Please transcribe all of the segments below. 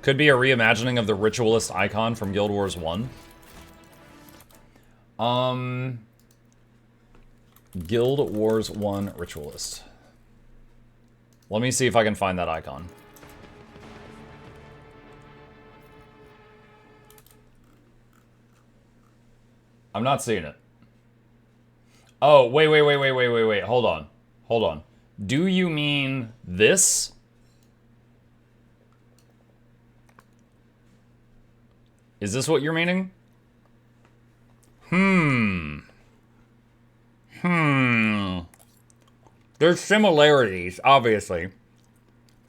Could be a reimagining of the ritualist icon from Guild Wars 1. Guild Wars 1 ritualist. Let me see if I can find that icon. I'm not seeing it. Oh, wait. Hold on. Do you mean this? Is this what you're meaning? There's similarities, obviously.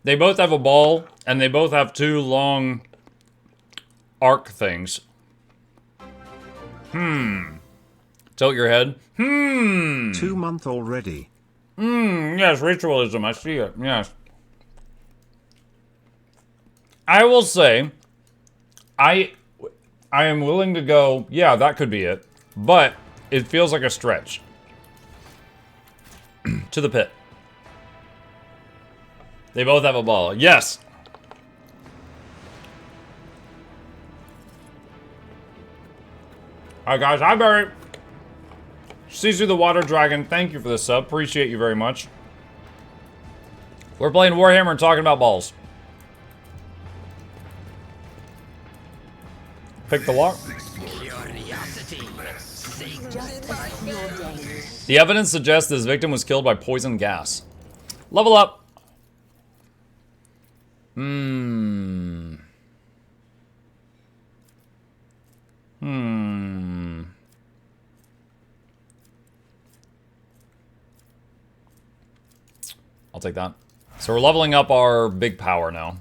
They both have a ball, and they both have two long arc things. Tilt your head. 2 month already. Yes, ritualism. I see it. Yes. I will say, I am willing to go, yeah, that could be it. But it feels like a stretch. To the pit. They both have a ball. Yes! Alright guys, hi Barry! Caesar the Water Dragon, thank you for the sub. Appreciate you very much. We're playing Warhammer and talking about balls. Pick the lock. The evidence suggests this victim was killed by poison gas. Level up. I'll take that. So we're leveling up our big power now.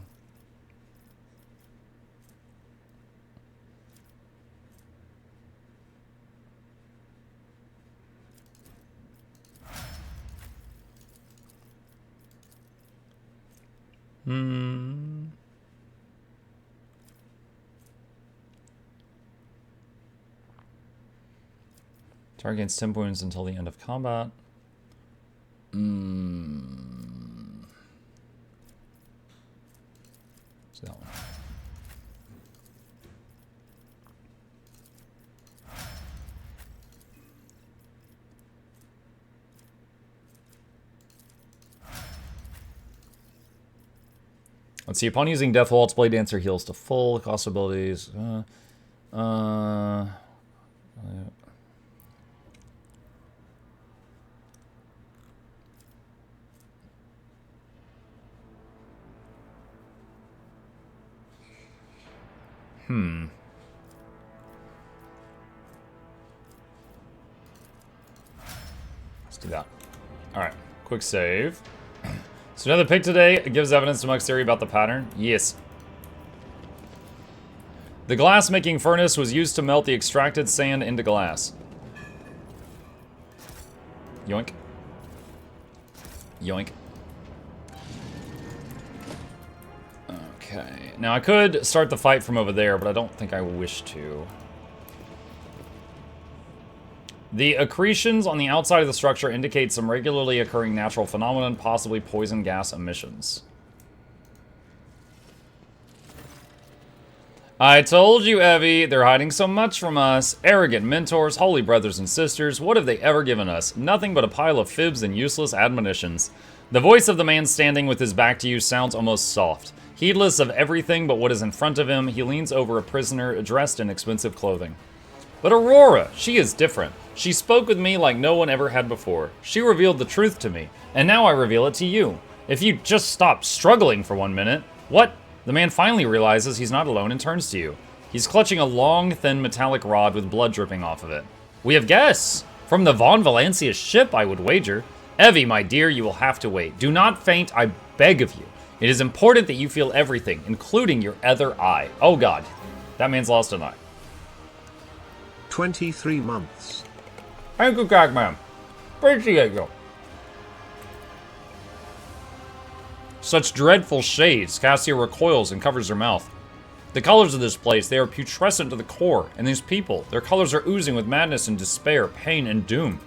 Target gains 10 wounds until the end of combat. So that one. Let's see, upon using Death Waltz, Blade Dancer heals to full. Cost abilities. Let's do that. Alright, quick save. So another pick today. It gives evidence to Muck's theory about the pattern. Yes. The glass-making furnace was used to melt the extracted sand into glass. Yoink. Yoink. Okay. Now I could start the fight from over there, but I don't think I wish to. The accretions on the outside of the structure indicate some regularly occurring natural phenomenon, possibly poison gas emissions. I told you, Evie, they're hiding so much from us. Arrogant mentors, holy brothers and sisters, what have they ever given us? Nothing but a pile of fibs and useless admonitions. The voice of the man standing with his back to you sounds almost soft. Heedless of everything but what is in front of him, he leans over a prisoner dressed in expensive clothing. But Aurora, she is different. She spoke with me like no one ever had before. She revealed the truth to me, and now I reveal it to you. If you just stop struggling for 1 minute. What? The man finally realizes he's not alone and turns to you. He's clutching a long, thin metallic rod with blood dripping off of it. We have guests! From the Von Valencia ship, I would wager. Evie, my dear, you will have to wait. Do not faint, I beg of you. It is important that you feel everything, including your other eye. Oh god, that man's lost an eye. 23 months. Thank you, Cagman. Appreciate you. Such dreadful shades. Cassia recoils and covers her mouth. The colors of this place, they are putrescent to the core. And these people, their colors are oozing with madness and despair, pain and doom.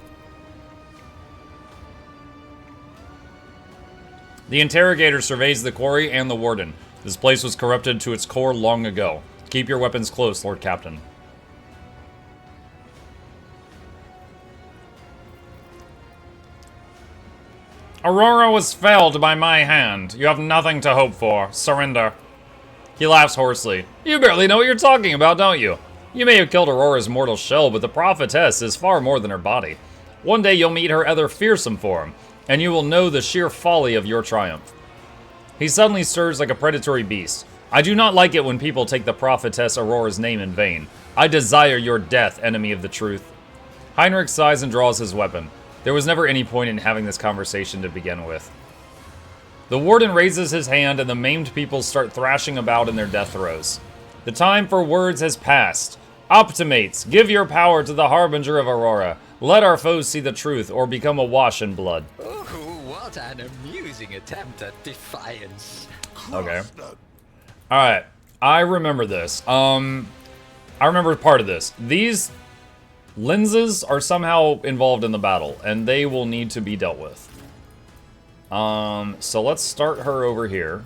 The interrogator surveys the quarry and the warden. This place was corrupted to its core long ago. Keep your weapons close, Lord Captain. Aurora was felled by my hand. You have nothing to hope for. Surrender. He laughs hoarsely. You barely know what you're talking about, don't you? You may have killed Aurora's mortal shell, but the prophetess is far more than her body. One day you'll meet her other fearsome form, and you will know the sheer folly of your triumph. He suddenly stirs like a predatory beast. I do not like it when people take the prophetess Aurora's name in vain. I desire your death, enemy of the truth. Heinrich sighs and draws his weapon. There was never any point in having this conversation to begin with. The warden raises his hand and the maimed people start thrashing about in their death throes. The time for words has passed. Optimates, give your power to the harbinger of Aurora. Let our foes see the truth or become awash in blood. Oh, what an amusing attempt at defiance. Okay. Alright, I remember this. I remember part of this. These lenses are somehow involved in the battle, and they will need to be dealt with. So let's start her over here.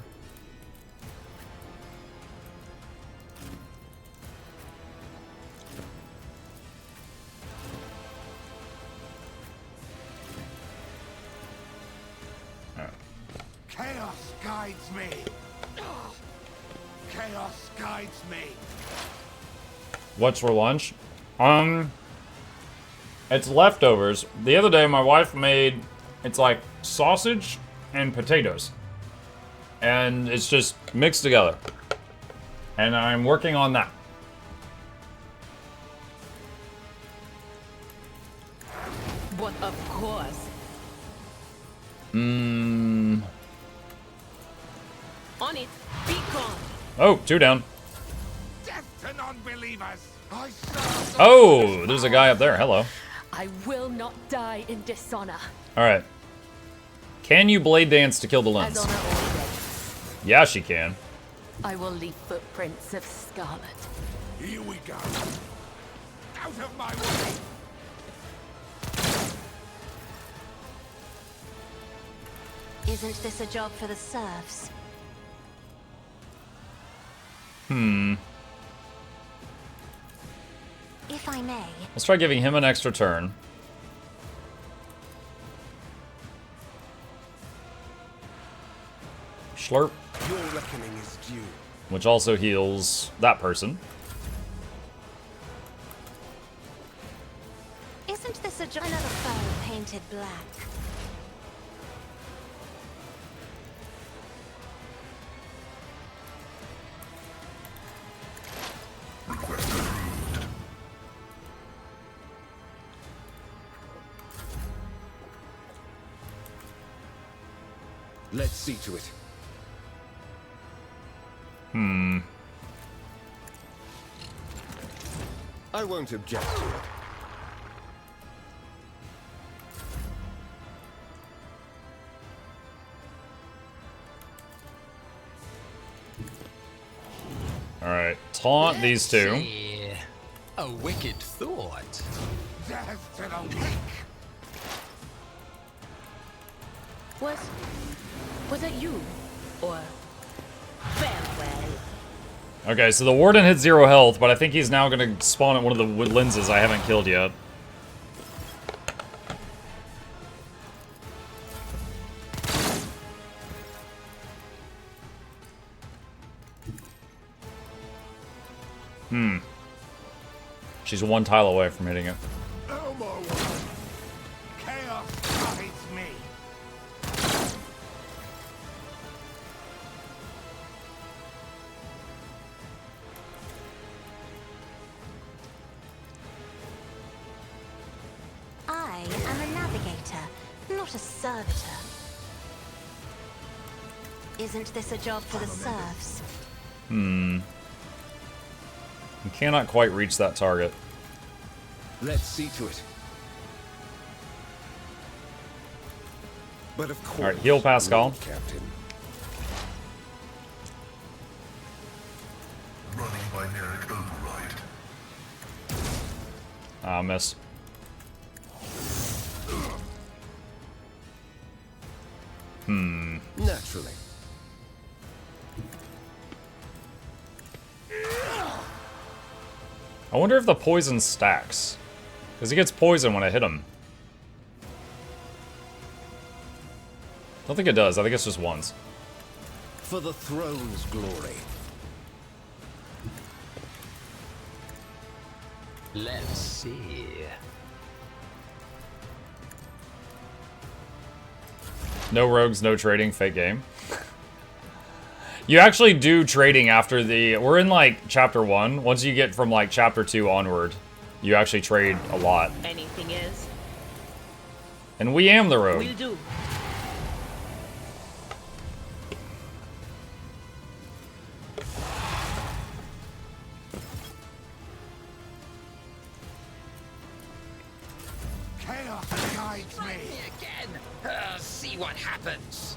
Chaos guides me. Chaos guides me. What's for lunch? It's leftovers. The other day, my wife made, it's like sausage and potatoes. And it's just mixed together. And I'm working on that. But of course. On it. Be gone. Oh, 2 down. Death to non-believers. I serve the Oh, there's a guy up there. Hello. I will not die in dishonor. Alright. Can you blade dance to kill the As lens? honor always. Yeah, she can. I will leave footprints of scarlet. Here we go. Out of my way. Isn't this a job for the serfs? If I may, Let's try giving him an extra turn. Slurp. Your reckoning is due. Which also heals that person. isn't this a job? Another foe painted black. Let's see to it. I won't object to it. Alright, taunt these two. See. A wicked thought. Death to the weak. Was it you? Or farewell? Okay, so the warden hit 0 health, but I think he's now gonna spawn at one of the lenses I haven't killed yet. She's 1 tile away from hitting it. Elmo one. Chaos guides me. I am a navigator, not a servitor. Isn't this a job for the serfs? You cannot quite reach that target. Let's see to it. But of course. Alright, heal Pascal. Lord Captain. Running binaric override. Ah, miss. Naturally. I wonder if the poison stacks. Because he gets poison when I hit him. I don't think it does. I think it's just once. For the throne's glory. Let's see. No rogues, no trading, fake game. You actually do trading after the... We're in, like, chapter 1. Once you get from, like, chapter 2 onward, you actually trade a lot. Anything is. And we am the rogue. Will do. Chaos guides me. Again. See what happens.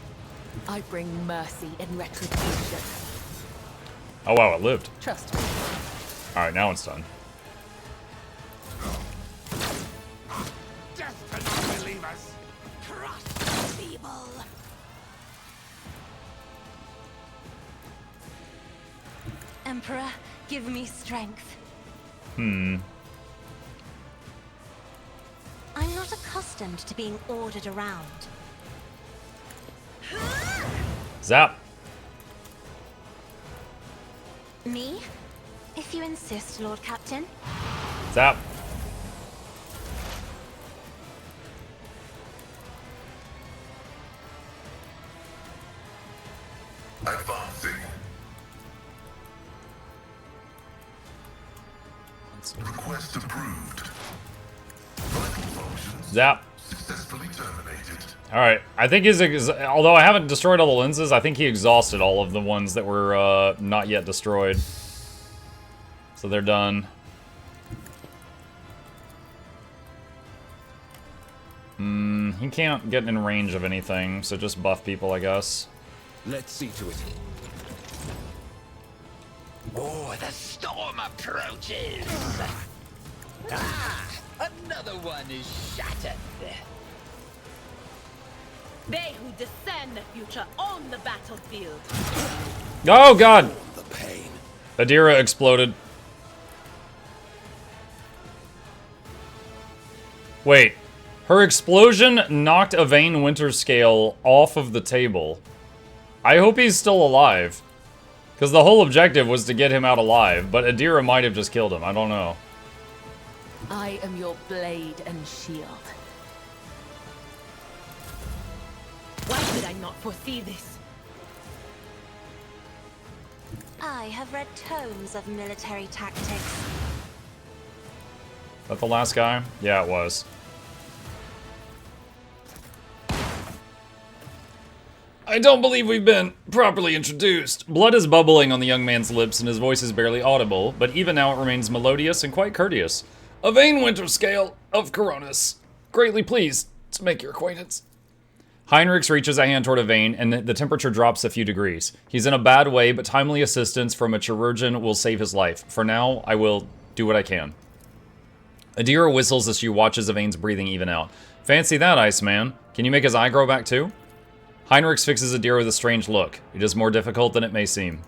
I bring mercy and retribution. Oh, wow, it lived. Trust me. Alright, now it's done. Death to non-believers. Crush evil. Emperor, give me strength. I'm not accustomed to being ordered around. Zap. Me? If you insist, Lord Captain. Zap. Advancing. Request approved. Vital functions Zap. successfully terminated. Alright, I think although I haven't destroyed all the lenses, I think he exhausted all of the ones that were not yet destroyed. So they're done. He can't get in range of anything, so just buff people, I guess. Let's see to it. Oh, the storm approaches. Ah, another one is shattered. They who discern the future own the battlefield. Oh, God! The pain. Adira exploded. Wait. Her explosion knocked Yvain Winterscale off of the table. I hope he's still alive. Because the whole objective was to get him out alive, but Adira might have just killed him. I don't know. I am your blade and shield. Why did I not foresee this? I have read tomes of military tactics. Is that the last guy? Yeah, it was. I don't believe we've been properly introduced. Blood is bubbling on the young man's lips and his voice is barely audible, but even now it remains melodious and quite courteous. Yvain Winterscale of Coronis. Greatly pleased to make your acquaintance. Heinrichs reaches a hand toward Yvain, and the temperature drops a few degrees. He's in a bad way, but timely assistance from a chirurgeon will save his life. For now, I will do what I can. Adira whistles as she watches Yvain's breathing even out. Fancy that, Iceman. Can you make his eye grow back too? Heinrichs fixes Adira with a strange look. It is more difficult than it may seem.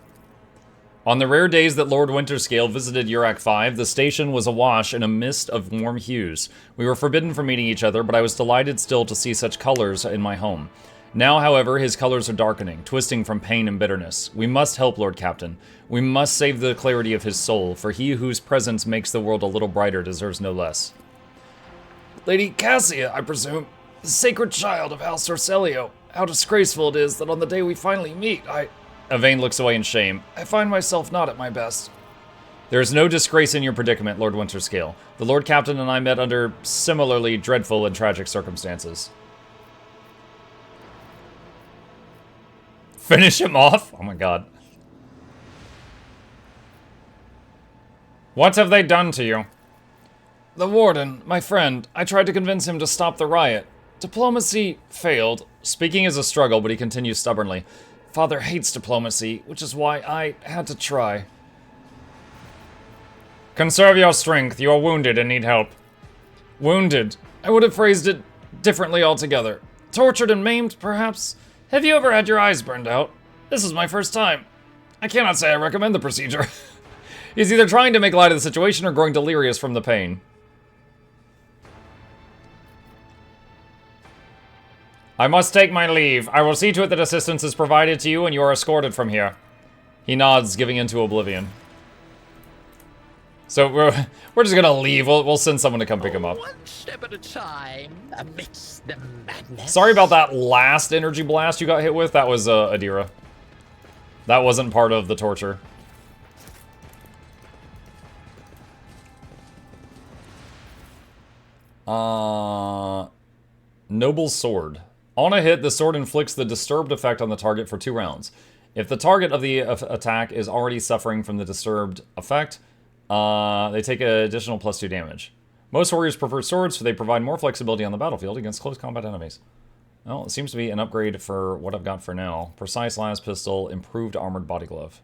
On the rare days that Lord Winterscale visited Urak 5, the station was awash in a mist of warm hues. We were forbidden from meeting each other, but I was delighted still to see such colors in my home. Now, however, his colors are darkening, twisting from pain and bitterness. We must help, Lord Captain. We must save the clarity of his soul, for he whose presence makes the world a little brighter deserves no less. Lady Cassia, I presume. The sacred child of House Sorcelio. How disgraceful it is that on the day we finally meet, Yvain looks away in shame. I find myself not at my best. There is no disgrace in your predicament, Lord Winterscale. The Lord Captain and I met under similarly dreadful and tragic circumstances. Finish him off? Oh my god. What have they done to you? The warden, my friend. I tried to convince him to stop the riot. Diplomacy failed. Speaking is a struggle, but he continues stubbornly. Father hates diplomacy, which is why I had to try. Conserve your strength. You are wounded and need help. Wounded. I would have phrased it differently altogether. Tortured and maimed, perhaps? Have you ever had your eyes burned out? This is my first time. I cannot say I recommend the procedure. He's either trying to make light of the situation or growing delirious from the pain. I must take my leave. I will see to it that assistance is provided to you and you are escorted from here. He nods, giving into oblivion. So we're just gonna leave. We'll send someone to come pick him up. One step at a time, amidst the madness. Sorry about that last energy blast you got hit with. That was Adira. That wasn't part of the torture. Noble Sword. On a hit, the sword inflicts the disturbed effect on the target for 2 rounds. If the target of the attack is already suffering from the disturbed effect, they take an additional +2 damage. Most warriors prefer swords, so they provide more flexibility on the battlefield against close combat enemies. Well, it seems to be an upgrade for what I've got for now. Precise las pistol, improved armored body glove.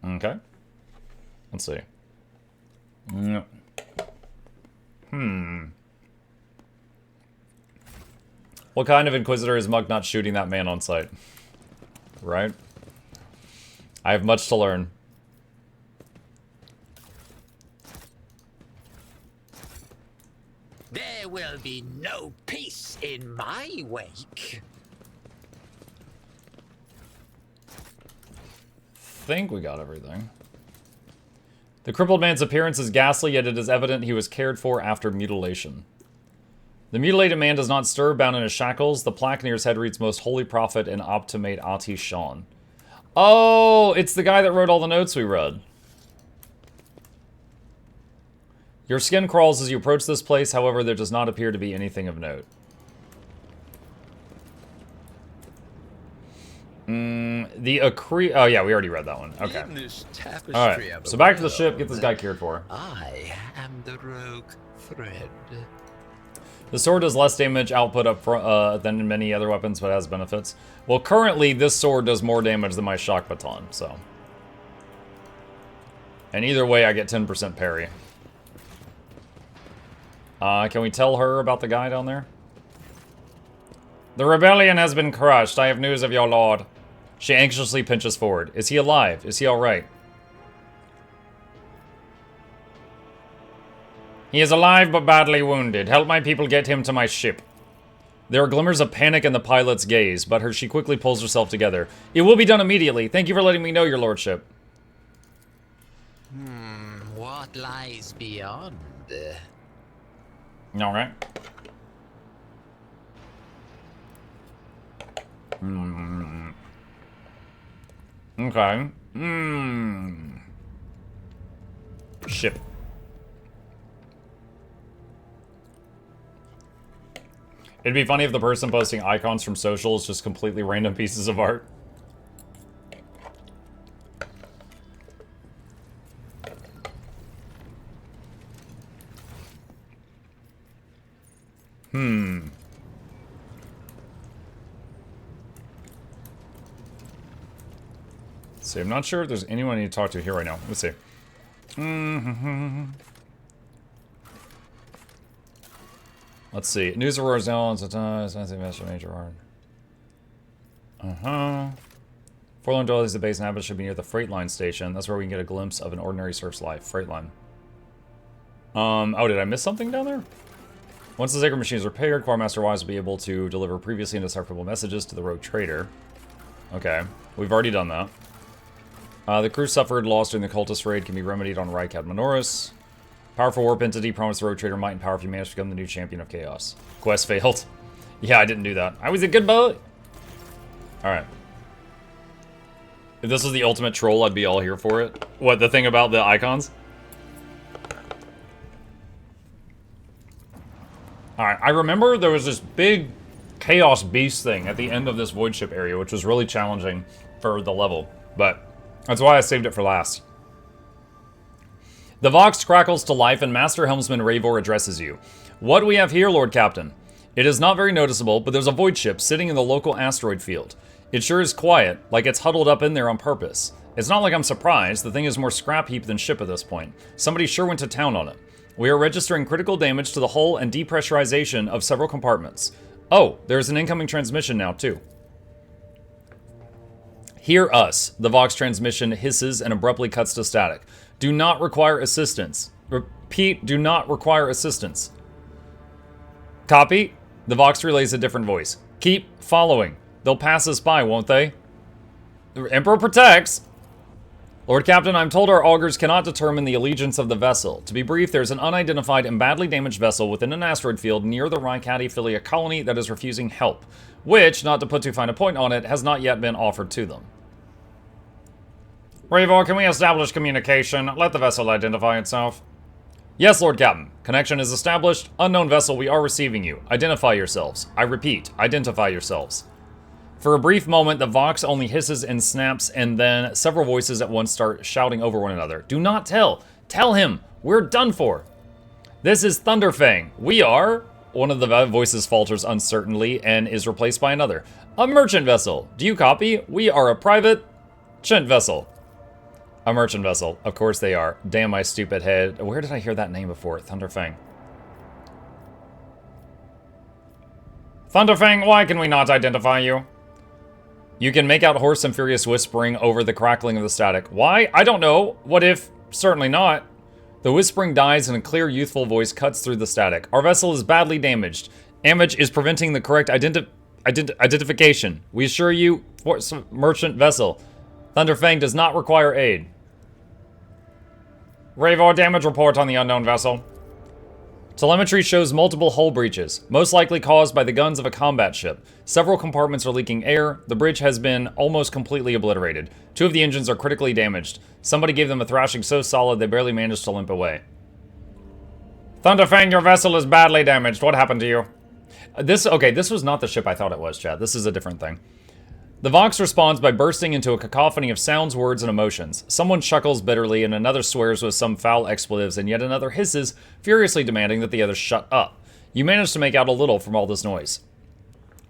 Okay. Let's see. What kind of Inquisitor is Mug not shooting that man on sight? Right? I have much to learn. There will be no peace in my wake. Think we got everything. The crippled man's appearance is ghastly, yet it is evident he was cared for after mutilation. The mutilated man does not stir, bound in his shackles. The plaque near his head reads Most Holy Prophet and Optimate Ati Shan. Oh, it's the guy that wrote all the notes we read. Your skin crawls as you approach this place, however, there does not appear to be anything of note. Oh yeah, we already read that one. Okay. Alright, so back to the ship, get this guy cared for. I am the rogue thread. The sword does less damage output up front than many other weapons, but has benefits. Well, currently, this sword does more damage than my shock baton, so. And either way, I get 10% parry. Can we tell her about the guy down there? The rebellion has been crushed. I have news of your lord. She anxiously pinches forward. Is he alive? Is he alright? He is alive but badly wounded. Help my people get him to my ship. There are glimmers of panic in the pilot's gaze, but she quickly pulls herself together. It will be done immediately. Thank you for letting me know, your lordship. What lies beyond? Alright. Okay. Ship. It'd be funny if the person posting icons from social is just completely random pieces of art. Let's see, I'm not sure if there's anyone I need to talk to here right now. Let's see. Let's see. News of Roars now. Major art. Forlorn Dwellers, the base inhabitants should be near the freight line station. That's where we can get a glimpse of an ordinary serf's life. Freight line. Oh, did I miss something down there? Once the sacred machine is repaired, Quartermaster Wise will be able to deliver previously indecipherable messages to the rogue trader. Okay, we've already done that. The crew suffered loss during the cultist raid, can be remedied on Rykad Minoris. Powerful warp entity promised the rogue trader might and power if you manage to become the new champion of chaos. Quest failed. Yeah, I didn't do that. I was a good boy. Alright. If this was the ultimate troll, I'd be all here for it. What, the thing about the icons? Alright, I remember there was this big chaos beast thing at the end of this void ship area, which was really challenging for the level. But that's why I saved it for last. The Vox crackles to life and Master Helmsman Ravor addresses you. What we have here, Lord Captain? It is not very noticeable, but there's a void ship sitting in the local asteroid field. It sure is quiet, like it's huddled up in there on purpose. It's not like I'm surprised, the thing is more scrap heap than ship at this point. Somebody sure went to town on it. We are registering critical damage to the hull and depressurization of several compartments. Oh, there's an incoming transmission now, too. Hear us. The Vox transmission hisses and abruptly cuts to static. Do not require assistance. Repeat, do not require assistance. Copy. The Vox relays a different voice. Keep following. They'll pass us by, won't they? The Emperor protects. Lord Captain, I'm told our augurs cannot determine the allegiance of the vessel. To be brief, there's an unidentified and badly damaged vessel within an asteroid field near the Rykati-Philia colony that is refusing help, which, not to put too fine a point on it, has not yet been offered to them. Ravor, can we establish communication? Let the vessel identify itself. Yes, Lord Captain. Connection is established. Unknown vessel, we are receiving you. Identify yourselves. I repeat, identify yourselves. For a brief moment, the Vox only hisses and snaps, and then several voices at once start shouting over one another. Do not tell! Tell him! We're done for! This is Thunderfang. We are... One of the voices falters uncertainly and is replaced by another. A merchant vessel. Do you copy? We are a private... Chint vessel. A merchant vessel. Of course they are. Damn my stupid head. Where did I hear that name before? Thunderfang. Thunderfang, why can we not identify you? You can make out hoarse and furious whispering over the crackling of the static. Why? I don't know. What if? Certainly not. The whispering dies and a clear, youthful voice cuts through the static. Our vessel is badly damaged. Damage is preventing the correct identification. We assure you, merchant vessel. Thunderfang does not require aid. Ravor, damage report on the unknown vessel. Telemetry shows multiple hull breaches, most likely caused by the guns of a combat ship. Several compartments are leaking air. The bridge has been almost completely obliterated. 2 of the engines are critically damaged. Somebody gave them a thrashing so solid they barely managed to limp away. Thunderfang, your vessel is badly damaged. What happened to you? This was not the ship I thought it was, chat. This is a different thing. The Vox responds by bursting into a cacophony of sounds, words, and emotions. Someone chuckles bitterly, and another swears with some foul expletives, and yet another hisses, furiously demanding that the others shut up. You manage to make out a little from all this noise.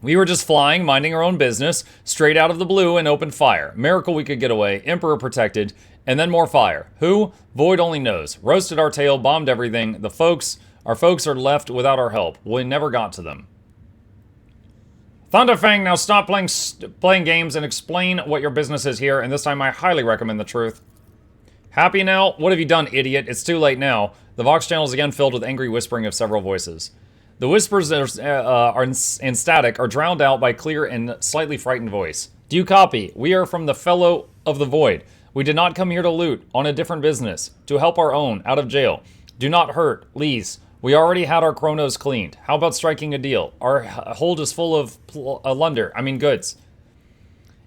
We were just flying, minding our own business, straight out of the blue, and opened fire. Miracle we could get away, Emperor protected, and then more fire. Who? Void only knows. Roasted our tail, bombed everything. Our folks are left without our help. We never got to them. Thunderfang, now stop playing games and explain what your business is here, and this time I highly recommend the truth. Happy now? What have you done, idiot? It's too late now. The Vox channel is again filled with angry whispering of several voices. The whispers and static are drowned out by clear and slightly frightened voice. Do you copy? We are from the Fellow of the Void. We did not come here to loot, on a different business, to help our own, out of jail. Do not hurt, please. We already had our chronos cleaned. How about striking a deal? Our hold is full of goods.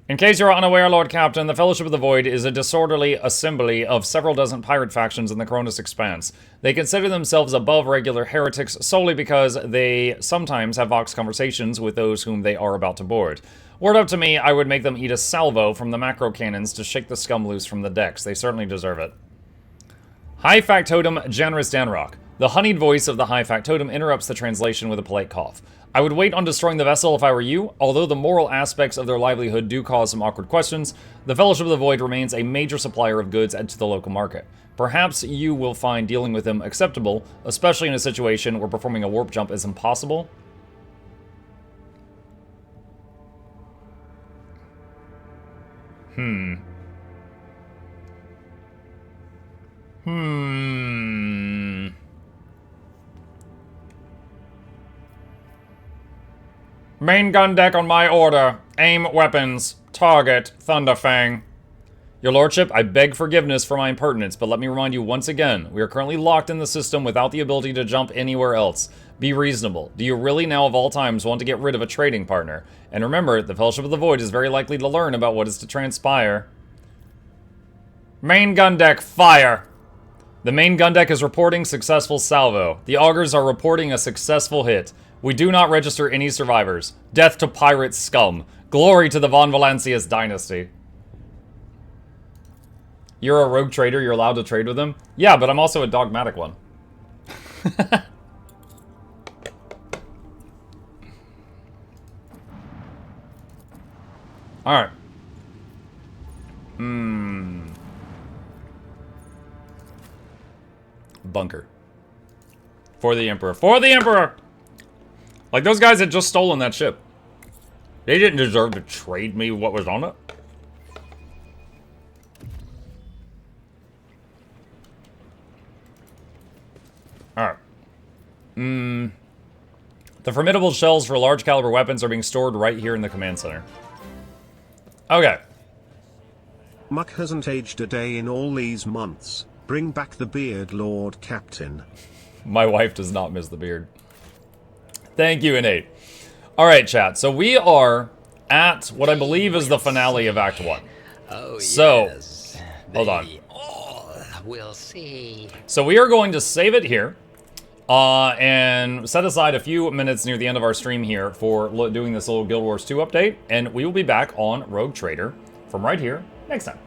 In case you're unaware, Lord Captain, the Fellowship of the Void is a disorderly assembly of several dozen pirate factions in the Cronus Expanse. They consider themselves above regular heretics solely because they sometimes have Vox conversations with those whom they are about to board. Word up to me, I would make them eat a salvo from the macro cannons to shake the scum loose from the decks. They certainly deserve it. High Factotum Janris Danrock. The honeyed voice of the High Factotum interrupts the translation with a polite cough. I would wait on destroying the vessel if I were you. Although the moral aspects of their livelihood do cause some awkward questions, the Fellowship of the Void remains a major supplier of goods to the local market. Perhaps you will find dealing with them acceptable, especially in a situation where performing a warp jump is impossible. Main gun deck on my order. Aim weapons. Target Thunderfang. Your Lordship, I beg forgiveness for my impertinence, but let me remind you once again, we are currently locked in the system without the ability to jump anywhere else. Be reasonable. Do you really now of all times want to get rid of a trading partner? And remember, the Fellowship of the Void is very likely to learn about what is to transpire. Main gun deck, fire! The main gun deck is reporting successful salvo. The augurs are reporting a successful hit. We do not register any survivors. Death to pirate scum. Glory to the Von Valancius dynasty. You're a rogue trader, you're allowed to trade with them? Yeah, but I'm also a dogmatic one. Alright. Bunker. For the Emperor. For the Emperor! Like, those guys had just stolen that ship. They didn't deserve to trade me what was on it. Alright. The formidable shells for large caliber weapons are being stored right here in the command center. Okay. Muck hasn't aged a day in all these months. Bring back the beard, Lord Captain. My wife does not miss the beard. Thank you, Innate. Alright, chat. So we are at what I believe is the finale of Act 1. Oh, So, yes. hold on. They all will see. So we are going to save it here. And set aside a few minutes near the end of our stream here for doing this little Guild Wars 2 update. And we will be back on Rogue Trader from right here next time.